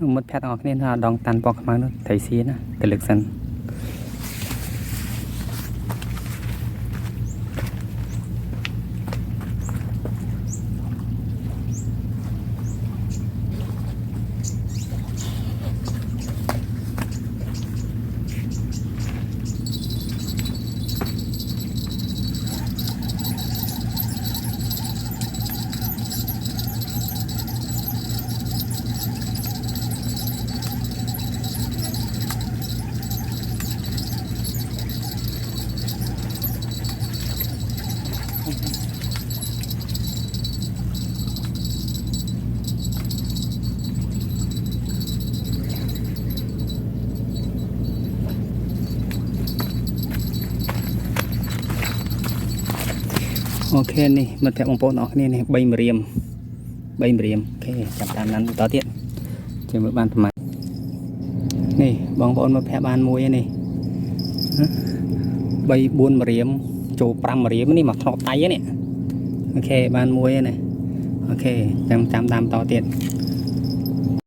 một pet ngọc nên là đong tan bọc mang nó thấy xí nè từ lực sân โอเคนี่มันแทบองค์ปนออกนี่นี่ใบมะเรียมโอเคจับตามนั้นต่อเตี้ยจะมือบ้านทำไมนี่บองปนมาแพะบ้านมวยนี่ใบบุญมะเรียมโจปรำมะเรียมนี่มาทอดไตเนี่ยโอเคบ้านมวยนี่โอเคจำตามต่อเตี้ย